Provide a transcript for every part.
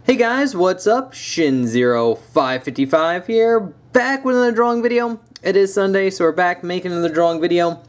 Hey guys, what's up? Shin0555 here, back with another drawing video. It is Sunday, so we're back making another drawing video.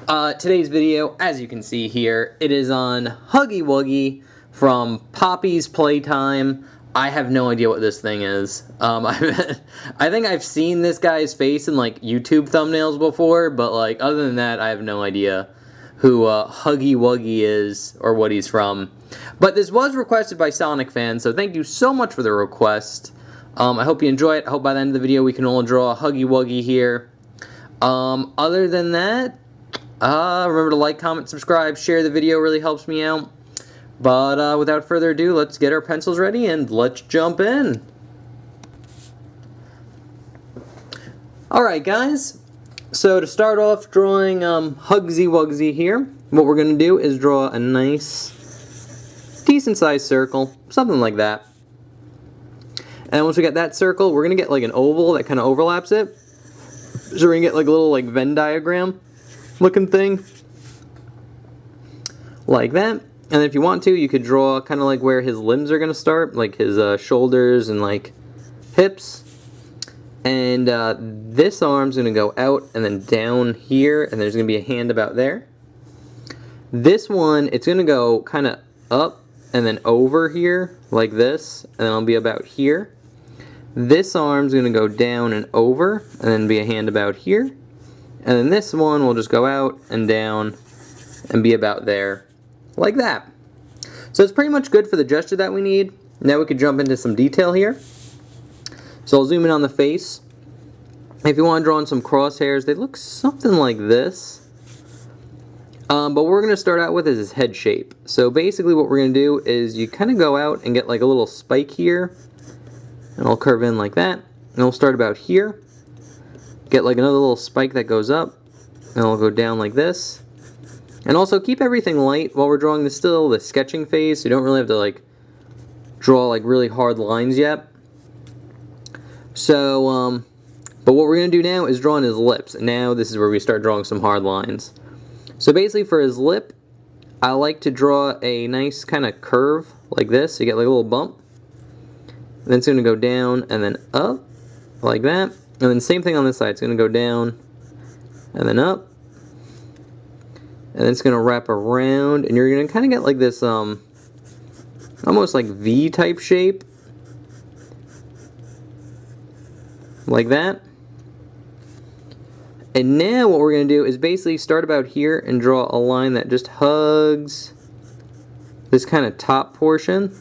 Today's video, as you can see here, it is on Huggy Wuggy from Poppies Playtime. I have no idea what this thing is. I think I've seen this guy's face in like YouTube thumbnails before, but like other than that, I have no idea who Huggy Wuggy is or what he's from. But this was requested by Sonic fans, so thank you so much for the request. I hope you enjoy it. I hope by the end of the video we can all draw a Huggy Wuggy here. Other than that, remember to like, comment, subscribe, share the video, really helps me out. But without further ado, let's get our pencils ready and let's jump in. Alright guys, so to start off drawing Huggy Wuggy here, what we're going to do is draw a nice decent sized circle, something like that. And once we get that circle, we're going to get like an oval that kind of overlaps it. So we're going to get like a little like Venn diagram looking thing. Like that. And if you want to, you could draw kind of like where his limbs are going to start, like his shoulders and like hips. And this arm's going to go out and then down here, and there's going to be a hand about there. This one, it's going to go kind of up and then over here, like this, and then it'll be about here. This arm's going to go down and over, and then be a hand about here. And then this one will just go out and down and be about there, like that. So it's pretty much good for the gesture that we need. Now we could jump into some detail here. So I'll zoom in on the face. If you want to draw in some crosshairs, they look something like this. But what we're going to start out with is his head shape. So basically what we're going to do is you kind of go out and get like a little spike here. And I'll curve in like that. And we'll start about here. Get like another little spike that goes up. And I'll go down like this. And also keep everything light while we're drawing this still, the sketching phase. So you don't really have to like draw like really hard lines yet. So, but what we're going to do now is draw in his lips. And now this is where we start drawing some hard lines. So basically for his lip, I like to draw a nice kind of curve like this. So you get like a little bump. And then it's going to go down and then up like that. And then same thing on this side. It's going to go down and then up. And then it's going to wrap around. And you're going to kind of get like this almost like V type shape. Like that. And now what we're going to do is basically start about here and draw a line that just hugs this kind of top portion,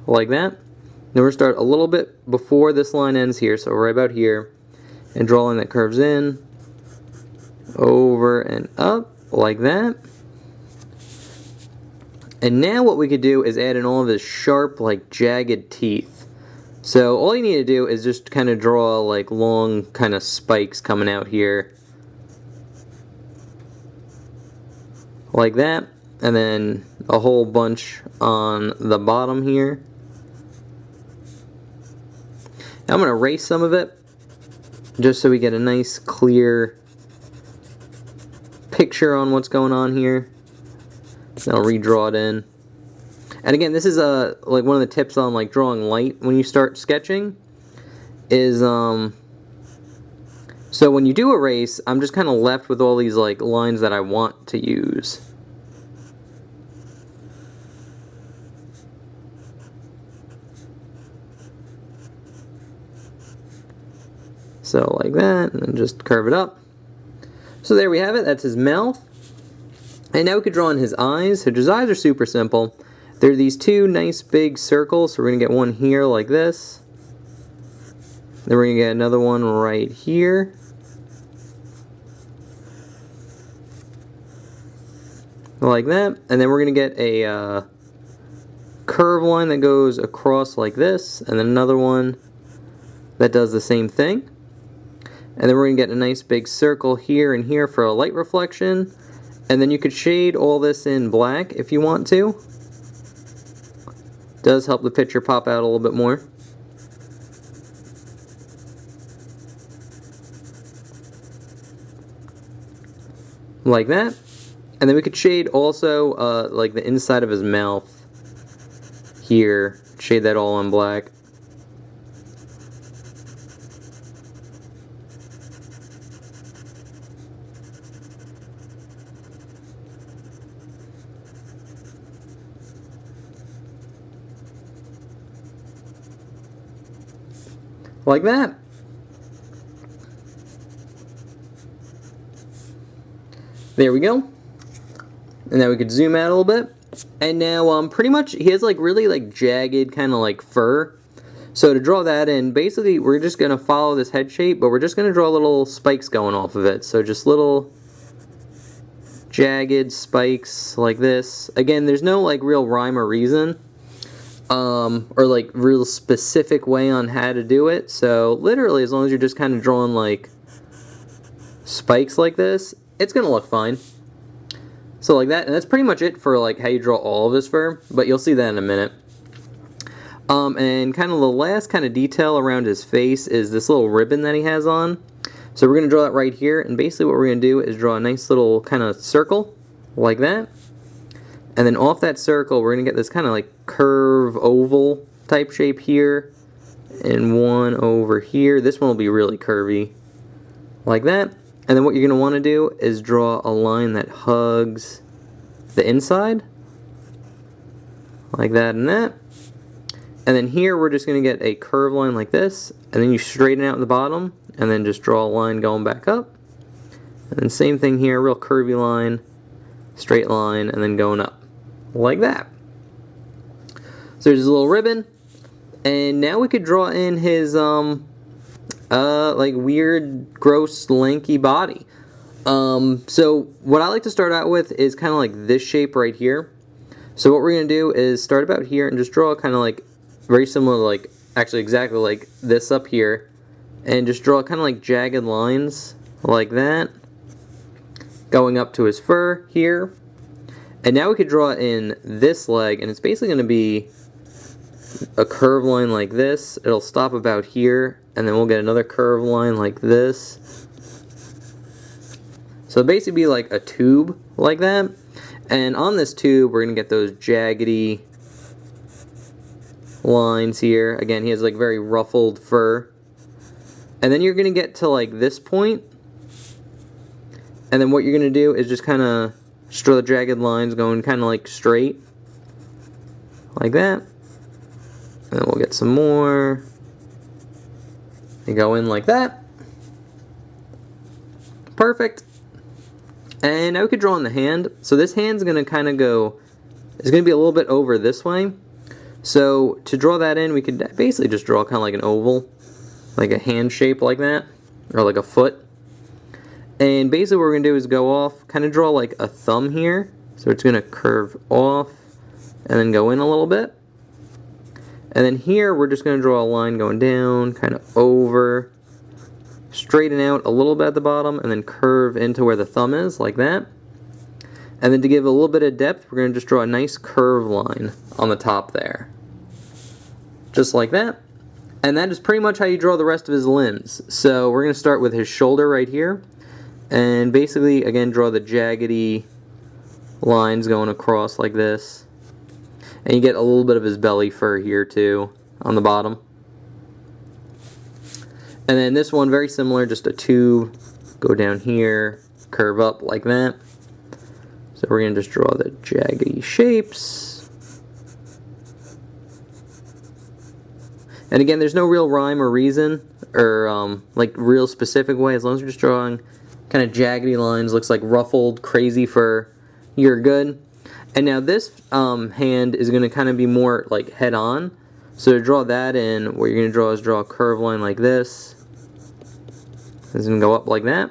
like that. Then we're going to start a little bit before this line ends here, so right about here, and draw a line that curves in, over and up, like that. And now what we could do is add in all of his sharp, like jagged teeth. So all you need to do is just kind of draw like long kind of spikes coming out here. Like that. And then a whole bunch on the bottom here. Now I'm going to erase some of it just so we get a nice clear picture on what's going on here. Then I'll redraw it in. And again, this is like one of the tips on like drawing light when you start sketching is so when you do erase, I'm just kind of left with all these like lines that I want to use. So like that, and then just curve it up. So there we have it. That's his mouth. And now we could draw in his eyes. So his eyes are super simple. There are these two nice big circles, so we're going to get one here like this. Then we're going to get another one right here. Like that. And then we're going to get a curve line that goes across like this. And then another one that does the same thing. And then we're going to get a nice big circle here and here for a light reflection. And then you could shade all this in black if you want to. Does help the picture pop out a little bit more. Like that. And then we could shade also like the inside of his mouth here shade that all in black. Like that. There we go. And now we could zoom out a little bit. And now pretty much he has like really like jagged kind of like fur. So to draw that in, basically we're just going to follow this head shape, but we're just going to draw little spikes going off of it. So just little jagged spikes like this. Again, there's no like real rhyme or reason. Or like real specific way on how to do it. So literally as long as you're just kind of drawing like spikes like this, it's gonna look fine. So like that, and that's pretty much it for like how you draw all of his fur, but you'll see that in a minute. And kind of the last kind of detail around his face is this little ribbon that he has on. So we're gonna draw that right here, and basically what we're gonna do is draw a nice little kind of circle like that. And then off that circle, we're going to get this kind of like curve oval type shape here. And one over here. This one will be really curvy. Like that. And then what you're going to want to do is draw a line that hugs the inside. Like that and that. And then here we're just going to get a curved line like this. And then you straighten out the bottom. And then just draw a line going back up. And then same thing here. Real curvy line. Straight line. And then going up. Like that. So there's a little ribbon, and now we could draw in his like weird, gross, lanky body. So what I like to start out with is kind of like this shape right here. So what we're gonna do is start about here and just draw kind of like very similar, like actually exactly like this up here, and just draw kind of like jagged lines like that, going up to his fur here. And now we could draw in this leg, and it's basically going to be a curved line like this. It'll stop about here, and then we'll get another curved line like this. So it'll basically be like a tube like that. And on this tube, we're going to get those jaggedy lines here. Again, he has like very ruffled fur. And then you're going to get to like this point. And then what you're going to do is just kind of just draw the jagged lines going kind of like straight. Like that. And then we'll get some more. They go in like that. Perfect. And now we could draw in the hand. So this hand's going to kind of go, it's going to be a little bit over this way. So to draw that in, we could basically just draw kind of like an oval. Like a hand shape like that. Or like a foot. And basically what we're going to do is go off, kind of draw like a thumb here. So it's going to curve off and then go in a little bit. And then here we're just going to draw a line going down, kind of over, straighten out a little bit at the bottom, and then curve into where the thumb is, like that. And then to give a little bit of depth, we're going to just draw a nice curved line on the top there. Just like that. And that is pretty much how you draw the rest of his limbs. So we're going to start with his shoulder right here. And basically, again, draw the jaggedy lines going across like this. And you get a little bit of his belly fur here too, on the bottom. And then this one, very similar, just a tube, go down here, curve up like that. So we're going to just draw the jaggedy shapes. And again, there's no real rhyme or reason, or like real specific way, as long as you're just drawing kind of jaggedy lines, looks like ruffled, crazy fur, you're good. And now this hand is going to kind of be more like head on. So to draw that in, what you're going to draw is draw a curved line like this. It's going to go up like that.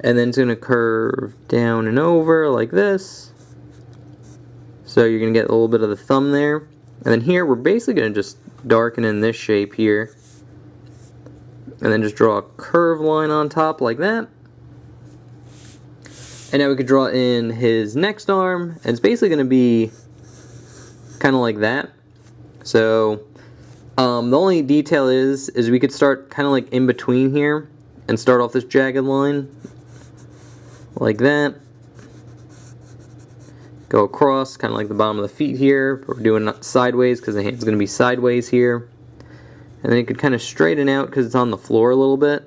And then it's going to curve down and over like this. So you're going to get a little bit of the thumb there. And then here we're basically going to just darken in this shape here. And then just draw a curved line on top like that. And now we could draw in his next arm, and it's basically going to be kind of like that. So the only detail is we could start kind of like in between here and start off this jagged line like that. go across, kind of like the bottom of the feet here. We're doing it sideways because the hand's going to be sideways here. And then you could kind of straighten out because it's on the floor a little bit.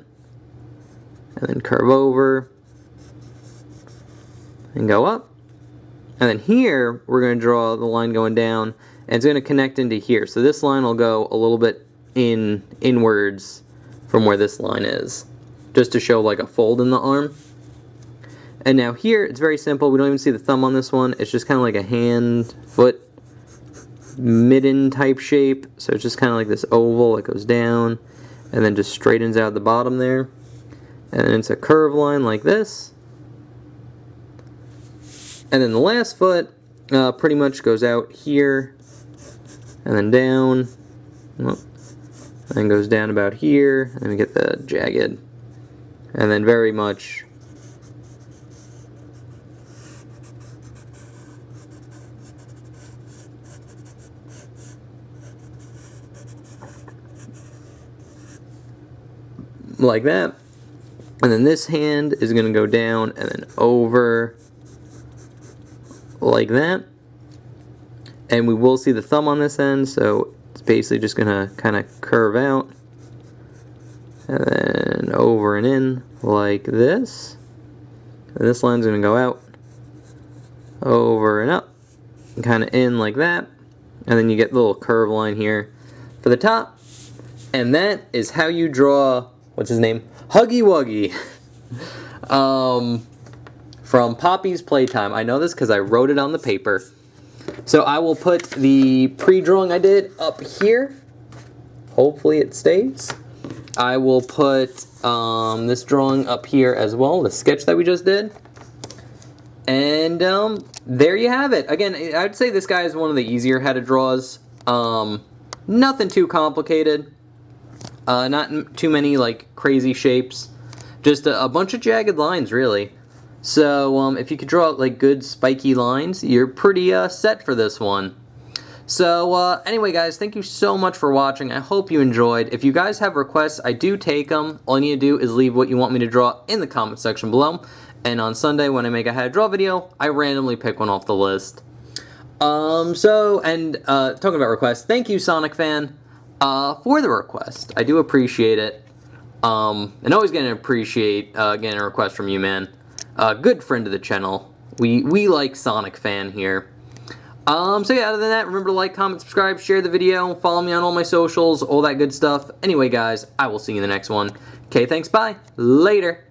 And then curve over. And go up. And then here, we're going to draw the line going down. And it's going to connect into here. So this line will go a little bit inwards from where this line is. Just to show like a fold in the arm. And now here, it's very simple. We don't even see the thumb on this one. It's just kind of like a hand, foot, midden type shape. So it's just kind of like this oval that goes down and then just straightens out the bottom there. And then it's a curved line like this. And then the last foot pretty much goes out here and then down. And then goes down about here. And we get the jagged. And then very much like that. And then this hand is going to go down and then over like that. And we will see the thumb on this end, so it's basically just going to kind of curve out. And then over and in like this. And this line's going to go out, over and up, and kind of in like that. And then you get the little curve line here for the top. And that is how you draw, what's his name? Huggy Wuggy. From Poppies Playtime. I know this because I wrote it on the paper. So I will put the pre-drawing I did up here. Hopefully it stays. I will put this drawing up here as well, the sketch that we just did. And there you have it. Again, I'd say this guy is one of the easier headed draws. Nothing too complicated. Not too many like crazy shapes. Just a bunch of jagged lines, really. So if you could draw like good spiky lines, you're pretty set for this one. So anyway guys, thank you so much for watching. I hope you enjoyed. If you guys have requests, I do take them. All you need to do is leave what you want me to draw in the comment section below. And on Sunday when I make a how to draw video, I randomly pick one off the list. Talking about requests, thank you Sonic Fan for the request. I do appreciate it. And always gonna appreciate getting a request from you, man. Good friend of the channel. We like Sonic Fan here. So yeah, other than that, remember to like, comment, subscribe, share the video, follow me on all my socials, all that good stuff. Anyway, guys, I will see you in the next one. Okay, thanks, bye. Later.